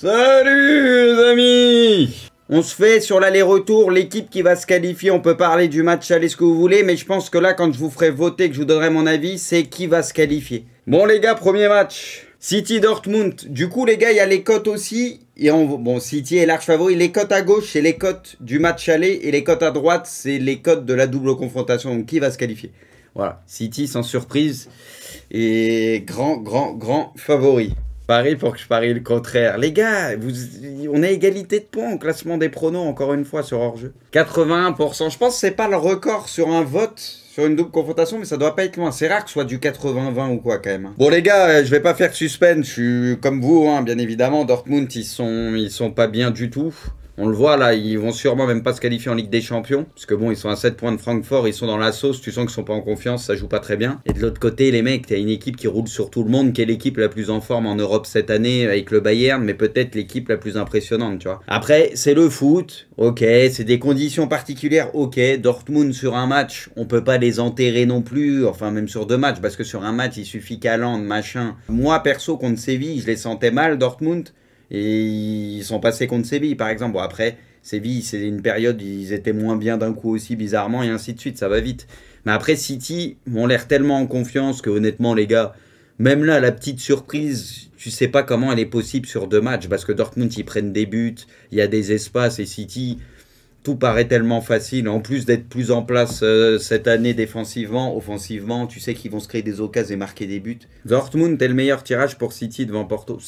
Salut les amis! On se fait sur l'aller-retour l'équipe qui va se qualifier. On peut parler du match aller ce que vous voulez, mais je pense que là, quand je vous ferai voter, que je vous donnerai mon avis, c'est qui va se qualifier. Bon les gars, premier match. City Dortmund. Du coup les gars, il y a les cotes aussi. Et bon, City est large favori. Les cotes à gauche, c'est les cotes du match aller. Et les cotes à droite, c'est les cotes de la double confrontation. Donc qui va se qualifier? Voilà, City sans surprise. Et grand favori. Paris pour que je parie le contraire. Les gars, on a égalité de points au classement des pronos, encore une fois, sur hors-jeu. 81%. Je pense que c'est pas le record sur un vote, sur une double confrontation, mais ça doit pas être loin. C'est rare que ce soit du 80-20 ou quoi, quand même. Bon, les gars, je vais pas faire de suspense. Je suis comme vous, hein, bien évidemment. Dortmund, ils sont pas bien du tout. On le voit là, ils vont sûrement même pas se qualifier en Ligue des Champions. Parce que bon, ils sont à 7 points de Francfort, ils sont dans la sauce, tu sens qu'ils sont pas en confiance, ça joue pas très bien. Et de l'autre côté, les mecs, t'as une équipe qui roule sur tout le monde, qui est l'équipe la plus en forme en Europe cette année avec le Bayern, mais peut-être l'équipe la plus impressionnante, tu vois. Après, c'est le foot, ok, c'est des conditions particulières, ok. Dortmund sur un match, on peut pas les enterrer non plus, enfin même sur 2 matchs, parce que sur un match, il suffit qu'Haaland, machin. Moi, perso, contre Séville, je les sentais mal, Dortmund. Et ils sont passés contre Séville, par exemple. Bon, après, Séville, c'est une période, ils étaient moins bien d'un coup aussi, bizarrement, et ainsi de suite, ça va vite. Mais après, City ont l'air tellement en confiance que, honnêtement, les gars, même là, la petite surprise, tu sais pas comment elle est possible sur 2 matchs, parce que Dortmund, ils prennent des buts, il y a des espaces, et City, tout paraît tellement facile. En plus d'être plus en place cette année défensivement, offensivement, tu sais qu'ils vont se créer des occasions et marquer des buts. Dortmund est le meilleur tirage pour City devant Porto.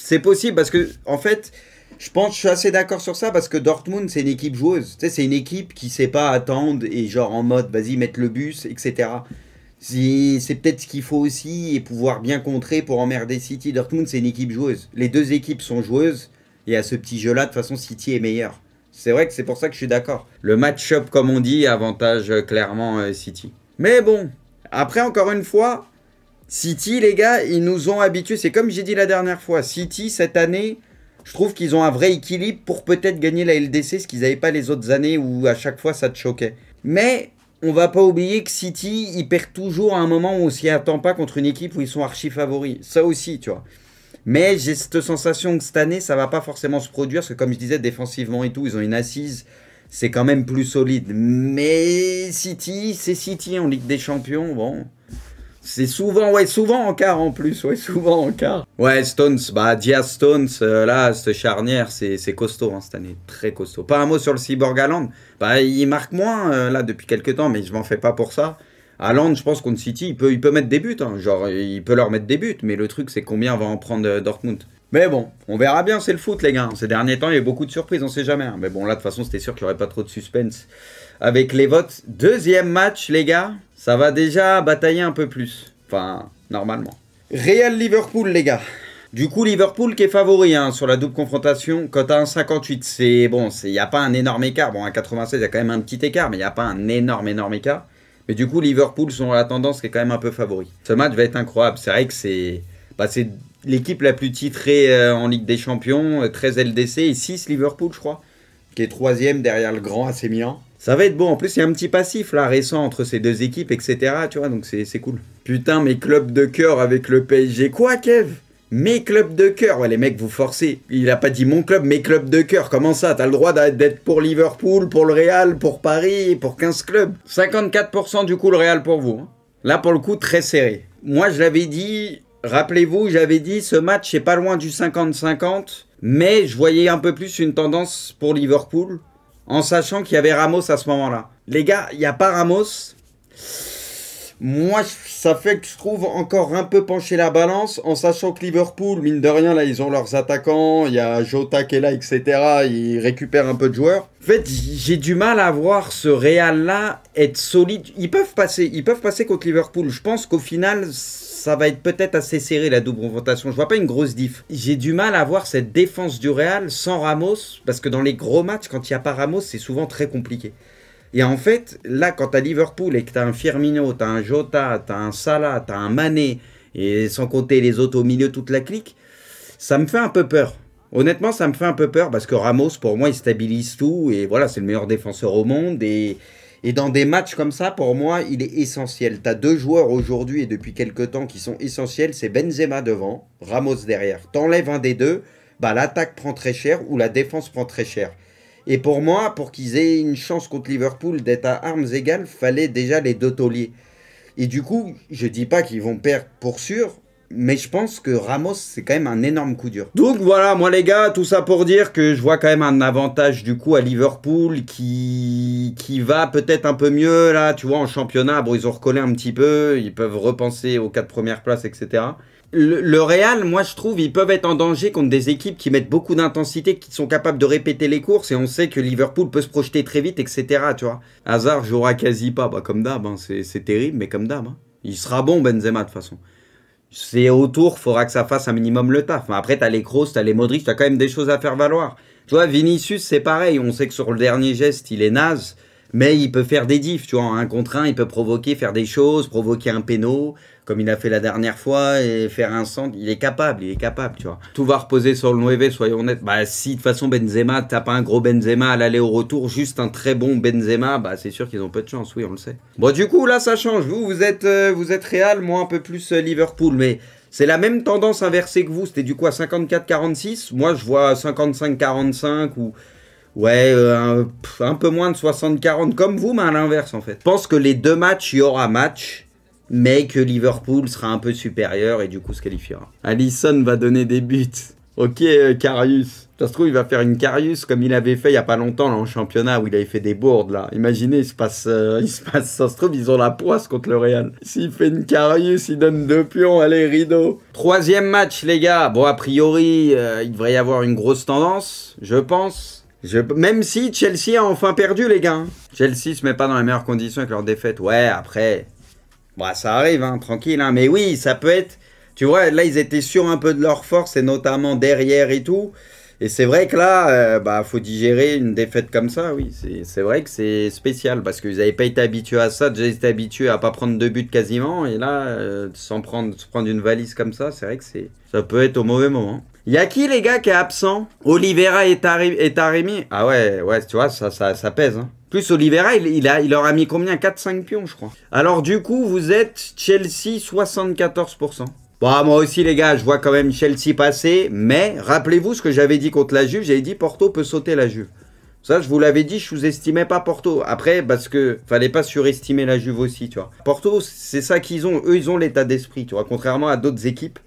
C'est possible parce que, en fait, je suis assez d'accord sur ça parce que Dortmund, c'est une équipe joueuse. Tu sais, c'est une équipe qui sait pas attendre et genre en mode, vas-y, mettre le bus, etc. C'est peut-être ce qu'il faut aussi et pouvoir bien contrer pour emmerder City. Dortmund, c'est une équipe joueuse. Les deux équipes sont joueuses et à ce petit jeu-là, de toute façon, City est meilleur. C'est vrai que c'est pour ça que je suis d'accord. Le match-up, comme on dit, avantage clairement City. Mais bon, après, encore une fois... City, les gars, ils nous ont habitués. C'est comme j'ai dit la dernière fois. City, cette année, je trouve qu'ils ont un vrai équilibre pour peut-être gagner la LDC, ce qu'ils n'avaient pas les autres années où à chaque fois ça te choquait. Mais on va pas oublier que City, ils perdent toujours à un moment où on s'y attend pas contre une équipe où ils sont archi favoris. Ça aussi, tu vois. Mais j'ai cette sensation que cette année, ça va pas forcément se produire. Parce que comme je disais, défensivement et tout, ils ont une assise. C'est quand même plus solide. Mais City, c'est City en Ligue des Champions. Bon... C'est souvent, ouais, souvent en quart en plus, ouais, souvent en quart. Ouais, Stones, bah, Diaz Stones, là, cette charnière, c'est costaud, hein, cette année, très costaud. Pas un mot sur le Cyborg Haaland, bah, il marque moins, là, depuis quelques temps, mais je m'en fais pas pour ça. Haaland, je pense, contre City, il peut mettre des buts, hein, genre, il peut leur mettre des buts, mais le truc, c'est combien va en prendre Dortmund. Mais bon, on verra bien, c'est le foot, les gars. Ces derniers temps, il y a eu beaucoup de surprises, on sait jamais. Hein. Mais bon, là, de toute façon, c'était sûr qu'il n'y aurait pas trop de suspense avec les votes. Deuxième match, les gars, ça va déjà batailler un peu plus. Enfin, normalement. Real-Liverpool, les gars. Du coup, Liverpool qui est favori hein, sur la double confrontation. Cote à 1,58, c'est bon, il n'y a pas un énorme écart. Bon, à 96, il y a quand même un petit écart, mais il n'y a pas un énorme écart. Mais du coup, Liverpool sont la tendance qui est quand même un peu favori. Ce match va être incroyable. C'est vrai que c'est l'équipe la plus titrée en Ligue des Champions, 13 LDC et 6 Liverpool, je crois, qui est 3ème derrière le grand AC Milan. Ça va être beau. En plus, il y a un petit passif là récent entre ces deux équipes, etc. Tu vois, donc c'est cool. Putain, mes clubs de cœur avec le PSG. Quoi, Kev? Mes clubs de cœur. Ouais, les mecs, vous forcez. Il a pas dit mon club, mes clubs de cœur. Comment ça? T'as le droit d'être pour Liverpool, pour le Real, pour Paris, pour 15 clubs. 54% du coup le Real pour vous. Hein. Là, pour le coup, très serré. Moi, je l'avais dit... Rappelez-vous, j'avais dit, ce match, c'est pas loin du 50-50, mais je voyais un peu plus une tendance pour Liverpool, en sachant qu'il y avait Ramos à ce moment-là. Les gars, il n'y a pas Ramos. Moi, ça fait que je trouve encore un peu pencher la balance, en sachant que Liverpool, mine de rien, là, ils ont leurs attaquants, il y a Jota qui est là, etc. Ils récupèrent un peu de joueurs. En fait, j'ai du mal à voir ce Real-là être solide. Ils peuvent passer contre Liverpool. Je pense qu'au final... ça va être peut-être assez serré la double confrontation. Je vois pas une grosse diff. J'ai du mal à voir cette défense du Real sans Ramos, parce que dans les gros matchs, quand il n'y a pas Ramos, c'est souvent très compliqué. Et en fait, là, quand tu as Liverpool et que tu as un Firmino, tu as un Jota, tu as un Salah, tu as un Mané, et sans compter les autres au milieu, toute la clique, ça me fait un peu peur. Honnêtement, ça me fait un peu peur, parce que Ramos, pour moi, il stabilise tout, et voilà, c'est le meilleur défenseur au monde, et dans des matchs comme ça, pour moi, il est essentiel. Tu as 2 joueurs aujourd'hui et depuis quelques temps qui sont essentiels. C'est Benzema devant, Ramos derrière. T'enlèves un des deux, bah l'attaque prend très cher ou la défense prend très cher. Et pour moi, pour qu'ils aient une chance contre Liverpool d'être à armes égales, fallait déjà les deux tauliers. Et du coup, je dis pas qu'ils vont perdre pour sûr, mais je pense que Ramos, c'est quand même un énorme coup dur. Donc voilà, moi les gars, tout ça pour dire que je vois quand même un avantage du coup à Liverpool qui va peut-être un peu mieux là, tu vois, en championnat. Bon, ils ont recollé un petit peu, ils peuvent repenser aux 4 premières places, etc. Le Real, moi je trouve, ils peuvent être en danger contre des équipes qui mettent beaucoup d'intensité, qui sont capables de répéter les courses, et on sait que Liverpool peut se projeter très vite, etc. Tu vois. Hazard jouera quasi pas, bah, comme d'hab, hein, c'est terrible, mais comme d'hab. Hein. Il sera bon Benzema de toute façon. C'est autour, faudra que ça fasse un minimum le taf. Mais après, t'as les Kroos, t'as les Modric, t'as quand même des choses à faire valoir. Tu vois, Vinicius, c'est pareil. On sait que sur le dernier geste, il est naze, mais il peut faire des diffs. Tu vois, en 1 contre 1, il peut provoquer, faire des choses, provoquer un péno, comme il a fait la dernière fois, et faire un centre. Il est capable, tu vois. Tout va reposer sur le 9, soyons honnêtes. Bah, si de toute façon, Benzema, t'as pas un gros Benzema à l'aller au retour, juste un très bon Benzema, bah, c'est sûr qu'ils ont peu de chance, oui, on le sait. Bon, du coup, là, ça change. Vous êtes Real, moi, un peu plus Liverpool, mais c'est la même tendance inversée que vous. C'était du coup à 54-46. Moi, je vois 55-45 ou... Ouais, un peu moins de 60-40 comme vous, mais à l'inverse, en fait. Je pense que les deux matchs, il y aura match, mais que Liverpool sera un peu supérieur et du coup se qualifiera. Alisson va donner des buts. Ok, Karius. Ça se trouve, il va faire une Karius comme il avait fait il y a pas longtemps là, en championnat où il avait fait des bourdes là. Imaginez, il se passe, ça se trouve, ils ont la poisse contre le Real. S'il fait une Karius, il donne 2 pions, allez, rideau. Troisième match, les gars. Bon, a priori, il devrait y avoir une grosse tendance, je pense. Même si Chelsea a enfin perdu, les gars. Chelsea se met pas dans les meilleures conditions avec leur défaite. Ouais, après... Bah, ça arrive, hein, tranquille. Hein. Mais oui, ça peut être... Tu vois, là, ils étaient sûrs un peu de leur force, et notamment derrière et tout. Et c'est vrai que là, bah, faut digérer une défaite comme ça, oui. C'est vrai que c'est spécial, parce qu'ils n'avaient pas été habitués à ça. Déjà, ils étaient habitués à pas prendre de but quasiment. Et là, se prendre une valise comme ça, c'est vrai que ça peut être au mauvais moment. Il y a qui, les gars, qui est absent? Oliveira et Taremi. Ah ouais, tu vois, ça pèse. Hein. Plus Oliveira, il leur a mis combien? 4-5 pions, je crois. Alors, du coup, vous êtes Chelsea 74%. Bon, moi aussi, les gars, je vois quand même Chelsea passer. Mais, rappelez-vous ce que j'avais dit contre la Juve. J'avais dit Porto peut sauter la Juve. Ça, je vous l'avais dit, je sous-estimais pas Porto. Après, parce que fallait pas surestimer la Juve aussi, tu vois. Porto, c'est ça qu'ils ont. Eux, ils ont l'état d'esprit, tu vois. Contrairement à d'autres équipes.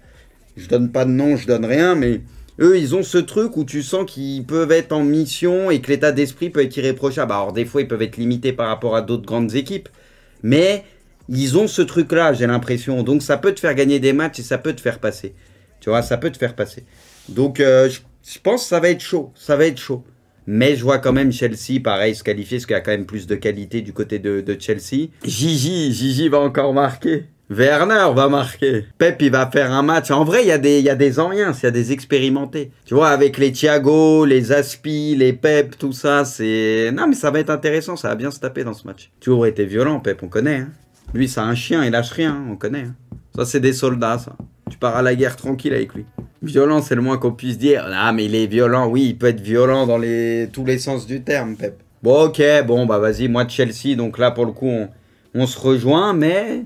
Je donne pas de nom, je donne rien, mais eux, ils ont ce truc où tu sens qu'ils peuvent être en mission et que l'état d'esprit peut être irréprochable. Alors, des fois, ils peuvent être limités par rapport à d'autres grandes équipes, mais ils ont ce truc-là, j'ai l'impression. Donc, ça peut te faire gagner des matchs et ça peut te faire passer. Tu vois, ça peut te faire passer. Donc, je pense que ça va être chaud. Ça va être chaud. Mais je vois quand même Chelsea, pareil, se qualifier, parce qu'il y a quand même plus de qualité du côté de Chelsea. Gigi va encore marquer. Werner va marquer. Pep, il va faire un match. En vrai, il y a des anciens, il y a des expérimentés. Tu vois, avec les Thiago, les Aspi, les Pep, tout ça, c'est... Non, mais ça va être intéressant, ça va bien se taper dans ce match. Tu aurais été violent, Pep, on connaît. Hein. Lui, c'est un chien, il lâche rien, on connaît. Hein. Ça, c'est des soldats, ça. Tu pars à la guerre tranquille avec lui. Violent, c'est le moins qu'on puisse dire. Ah, mais il est violent. Oui, il peut être violent dans tous les sens du terme, Pep. Bon, ok, bon, bah vas-y, moi de Chelsea, donc là, pour le coup, on se rejoint, mais...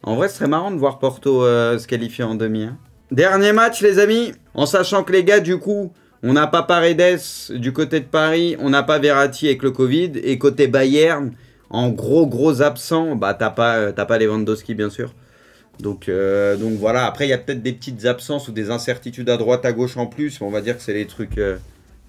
En vrai, ce serait marrant de voir Porto se qualifier en demi. Hein. Dernier match, les amis. En sachant que les gars, du coup, on n'a pas Paredes du côté de Paris. On n'a pas Verratti avec le Covid. Et côté Bayern, en gros absent, bah t'as pas Lewandowski, bien sûr. Donc voilà. Après, il y a peut-être des petites absences ou des incertitudes à droite, à gauche en plus. Mais on va dire que c'est les trucs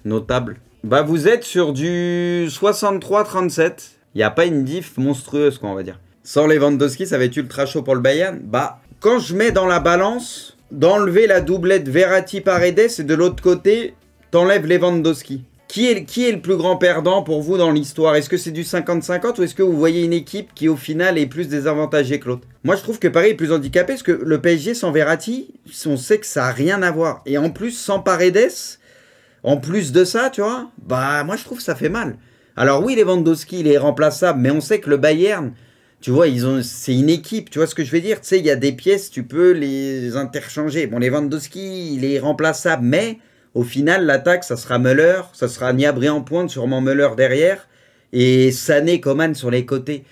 notables. Bah, vous êtes sur du 63-37. Il n'y a pas une diff monstrueuse, quoi, on va dire. Sans Lewandowski, ça va être ultra chaud pour le Bayern. Bah, quand je mets dans la balance, d'enlever la doublette Verratti-Paredes et de l'autre côté, t'enlèves Lewandowski. Qui est le plus grand perdant pour vous dans l'histoire? Est-ce que c'est du 50-50 ou est-ce que vous voyez une équipe qui, au final, est plus désavantagée que l'autre? Moi, je trouve que Paris est plus handicapé parce que le PSG sans Verratti, on sait que ça n'a rien à voir. Et en plus, sans Paredes, en plus de ça, tu vois, bah, moi, je trouve que ça fait mal. Alors oui, Lewandowski, il est remplaçable, mais on sait que le Bayern... Tu vois, c'est une équipe, tu vois ce que je veux dire? Tu sais, il y a des pièces, tu peux les interchanger. Bon, Lewandowski, il est remplaçable, mais au final, l'attaque, ça sera Müller, ça sera Gnabry en pointe, sûrement Müller derrière, et Sané, Coman sur les côtés.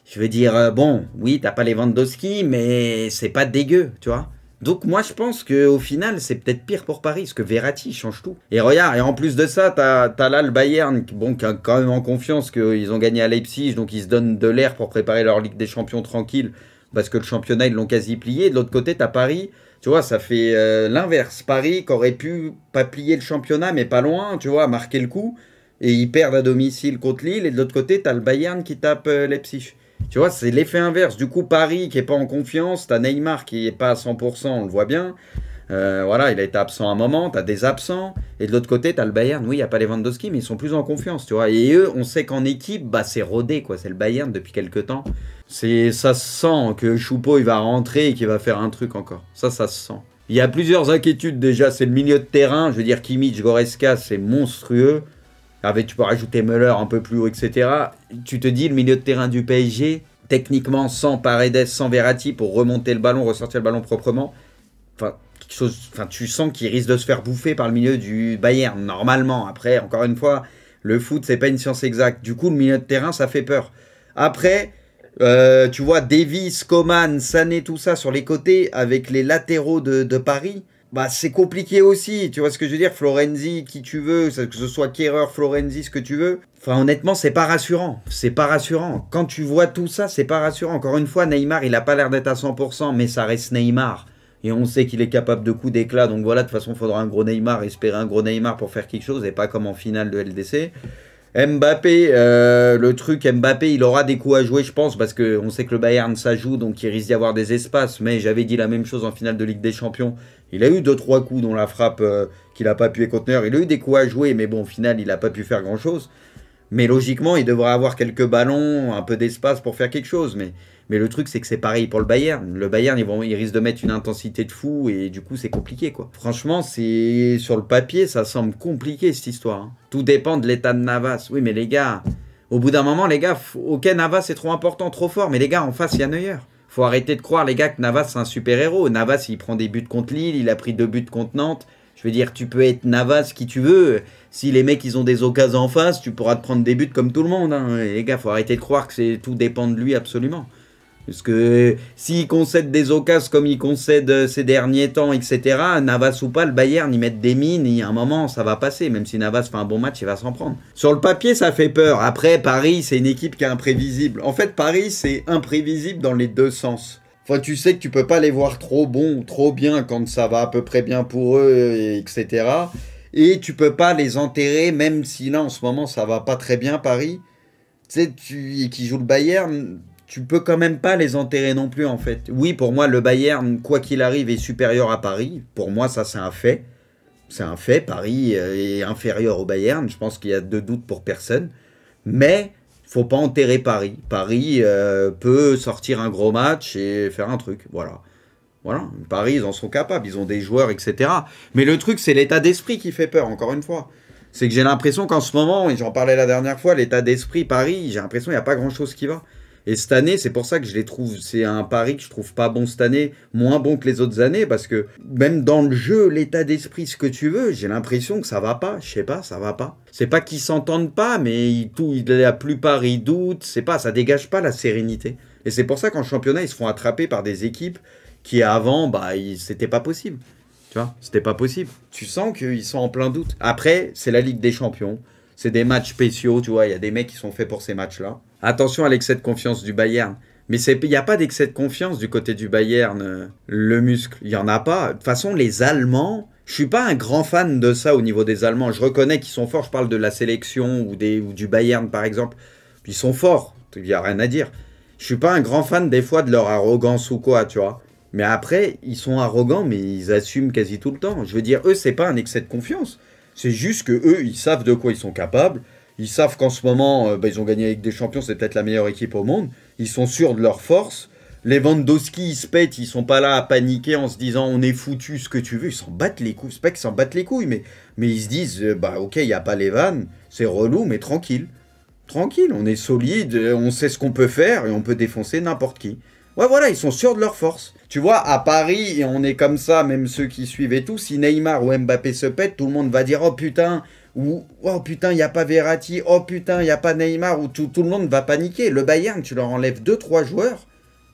Je veux dire, bon, oui, t'as pas Lewandowski, mais c'est pas dégueu, tu vois? Donc moi je pense qu'au final c'est peut-être pire pour Paris, parce que Verratti change tout. Et regarde, et en plus de ça, t'as là le Bayern, bon, qui a quand même en confiance qu'ils ont gagné à Leipzig, donc ils se donnent de l'air pour préparer leur Ligue des Champions tranquille, parce que le championnat ils l'ont quasi plié. De l'autre côté t'as Paris, tu vois, ça fait l'inverse. Paris qui aurait pu pas plier le championnat, mais pas loin, tu vois, marquer le coup, et ils perdent à domicile contre Lille, et de l'autre côté t'as le Bayern qui tape Leipzig. Tu vois, c'est l'effet inverse. Du coup, Paris qui est pas en confiance, t'as Neymar qui est pas à 100%, on le voit bien. Voilà, il a été absent un moment, t'as des absents. Et de l'autre côté, t'as le Bayern. Oui, il n'y a pas Lewandowski, mais ils sont plus en confiance, tu vois. Et eux, on sait qu'en équipe, bah, c'est rodé, quoi. C'est le Bayern depuis quelques temps. Ça se sent que Choupo, il va rentrer et qu'il va faire un truc encore. Ça se sent. Il y a plusieurs inquiétudes déjà. C'est le milieu de terrain. Je veux dire, Kimmich, Goretzka, c'est monstrueux. Avec, tu peux rajouter Müller un peu plus haut, etc. Tu te dis, le milieu de terrain du PSG, techniquement, sans Paredes, sans Verratti, pour remonter le ballon, ressortir le ballon proprement, tu sens qu'il risque de se faire bouffer par le milieu du Bayern, normalement. Après, encore une fois, le foot, c'est pas une science exacte. Du coup, le milieu de terrain, ça fait peur. Après, tu vois, Davis, Coman, Sané, tout ça sur les côtés, avec les latéraux de Paris, bah, c'est compliqué aussi, tu vois ce que je veux dire, Florenzi, qui tu veux, que ce soit Kehrer, Florenzi, ce que tu veux. Enfin, honnêtement, c'est pas rassurant. C'est pas rassurant. Quand tu vois tout ça, c'est pas rassurant. Encore une fois, Neymar, il a pas l'air d'être à 100%, mais ça reste Neymar. Et on sait qu'il est capable de coups d'éclat. Donc voilà, de toute façon, il faudra un gros Neymar, espérer un gros Neymar pour faire quelque chose, et pas comme en finale de LDC. Mbappé, le truc, Mbappé, il aura des coups à jouer, je pense, parce qu'on sait que le Bayern, ça joue, donc il risque d'y avoir des espaces. Mais j'avais dit la même chose en finale de Ligue des Champions. Il a eu 2-3 coups dont la frappe qu'il n'a pas pu contenir. Il a eu des coups à jouer, mais bon, au final, il n'a pas pu faire grand-chose. Mais logiquement, il devrait avoir quelques ballons, un peu d'espace pour faire quelque chose. Mais le truc, c'est que c'est pareil pour le Bayern. Le Bayern, ils risquent de mettre une intensité de fou et du coup, c'est compliqué, quoi. Franchement, sur le papier, ça semble compliqué, cette histoire, hein. Tout dépend de l'état de Navas. Oui, mais les gars, au bout d'un moment, les gars, ok, Navas est trop important, trop fort, mais les gars, en face, il y a Neuer. Faut arrêter de croire, les gars, que Navas, c'est un super-héros. Navas, il prend des buts contre Lille, il a pris 2 buts contre Nantes. Je veux dire, tu peux être Navas qui tu veux. Si les mecs, ils ont des occasions en face, tu pourras te prendre des buts comme tout le monde, hein. Les gars, faut arrêter de croire que tout dépend de lui, absolument. Parce que s'il concède des occasions comme il concède ces derniers temps, etc., Navas ou pas, le Bayern, ils mettent des mines, et à un moment, ça va passer. Même si Navas fait un bon match, il va s'en prendre. Sur le papier, ça fait peur. Après, Paris, c'est une équipe qui est imprévisible. En fait, Paris, c'est imprévisible dans les deux sens. Enfin, tu sais que tu peux pas les voir trop bons, trop bien quand ça va à peu près bien pour eux, etc. Et tu peux pas les enterrer, même si là, en ce moment, ça va pas très bien, Paris. Tu sais, qui joue le Bayern, tu peux quand même pas les enterrer non plus, en fait. Oui, pour moi, le Bayern, quoi qu'il arrive, est supérieur à Paris. Pour moi, ça, c'est un fait. C'est un fait. Paris est inférieur au Bayern. Je pense qu'il y a de doute pour personne. Mais faut pas enterrer Paris. Paris peut sortir un gros match et faire un truc. Voilà. Voilà. Paris, ils en sont capables. Ils ont des joueurs, etc. Mais le truc, c'est l'état d'esprit qui fait peur, encore une fois. C'est que j'ai l'impression qu'en ce moment, et j'en parlais la dernière fois, l'état d'esprit Paris, j'ai l'impression qu'il n'y a pas grand-chose qui va. Et cette année, c'est pour ça que je les trouve, c'est un pari que je trouve pas bon cette année, moins bon que les autres années, parce que même dans le jeu, l'état d'esprit, ce que tu veux, j'ai l'impression que ça va pas, je sais pas, ça va pas. C'est pas qu'ils s'entendent pas, mais la plupart ils doutent, c'est pas, ça dégage pas la sérénité. Et c'est pour ça qu'en championnat, ils se font attraper par des équipes qui avant, bah, c'était pas possible. Tu vois, c'était pas possible. Tu sens qu'ils sont en plein doute. Après, c'est la Ligue des Champions. C'est des matchs spéciaux, tu vois, il y a des mecs qui sont faits pour ces matchs-là. Attention à l'excès de confiance du Bayern. Mais il n'y a pas d'excès de confiance du côté du Bayern, le muscle. Il n'y en a pas. De toute façon, les Allemands, je suis pas un grand fan de ça au niveau des Allemands. Je reconnais qu'ils sont forts. Je parle de la sélection ou du Bayern, par exemple. Ils sont forts. Il n'y a rien à dire. Je suis pas un grand fan des fois de leur arrogance ou quoi, tu vois. Mais après, ils sont arrogants, mais ils assument quasi tout le temps. Je veux dire, eux, c'est pas un excès de confiance. C'est juste que eux, ils savent de quoi ils sont capables. Ils savent qu'en ce moment, ils ont gagné avec des champions, c'est peut-être la meilleure équipe au monde. Ils sont sûrs de leur force. Les Lewandowski, ils se pètent, ils sont pas là à paniquer en se disant on est foutu, ce que tu veux. Ils s'en battent les couilles. C'est pas qu'ils s'en battent les couilles, mais ils se disent bah ok, il n'y a pas les vannes, c'est relou, mais tranquille. Tranquille, on est solide, on sait ce qu'on peut faire et on peut défoncer n'importe qui. Ouais, voilà, ils sont sûrs de leur force. Tu vois, à Paris, et on est comme ça, même ceux qui suivent et tout, si Neymar ou Mbappé se pètent, tout le monde va dire oh putain, ou oh putain, il n'y a pas Verratti, oh putain, il n'y a pas Neymar, ou tout le monde va paniquer. Le Bayern, tu leur enlèves 2-3 joueurs.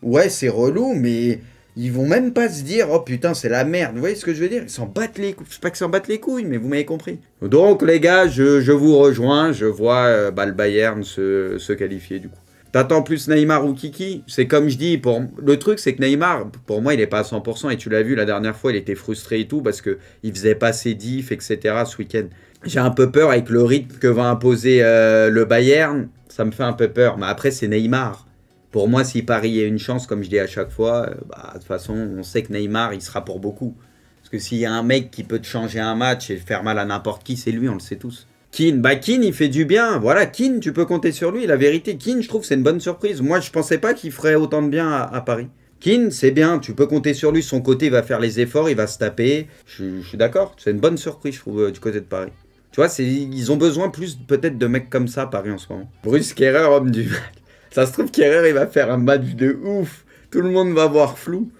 Ouais, c'est relou, mais Ils vont même pas se dire, oh putain, c'est la merde. Vous voyez ce que je veux dire? Ils s'en battent les couilles. Je sais pas qu'ils s'en battent les couilles, mais vous m'avez compris. Donc, les gars, je vous rejoins. Je vois le Bayern se qualifier, du coup. T'attends plus Neymar ou Kiki? C'est comme je dis, le truc, c'est que Neymar, pour moi, il est pas à 100%. Et tu l'as vu la dernière fois, il était frustré et tout, parce qu'il faisait pas ses diffs, etc. ce week-end. J'ai un peu peur avec le rythme que va imposer le Bayern. Ça me fait un peu peur. Mais après, c'est Neymar. Pour moi, si Paris a une chance, comme je dis à chaque fois, de toute façon, on sait que Neymar, il sera pour beaucoup. Parce que s'il y a un mec qui peut te changer un match et faire mal à n'importe qui, c'est lui, on le sait tous. Keane, Keane, il fait du bien. Voilà, Keane, tu peux compter sur lui. La vérité, Keane, je trouve, c'est une bonne surprise. Moi, je pensais pas qu'il ferait autant de bien à Paris. Keane, c'est bien, tu peux compter sur lui. Son côté, il va faire les efforts, il va se taper. Je suis d'accord, c'est une bonne surprise, je trouve, du côté de Paris. Tu vois, ils ont besoin plus peut-être de mecs comme ça, Paris, en ce moment. Bruce Kerrer, homme du match. Ça se trouve qu'Herrera, il va faire un match de ouf. Tout le monde va voir flou.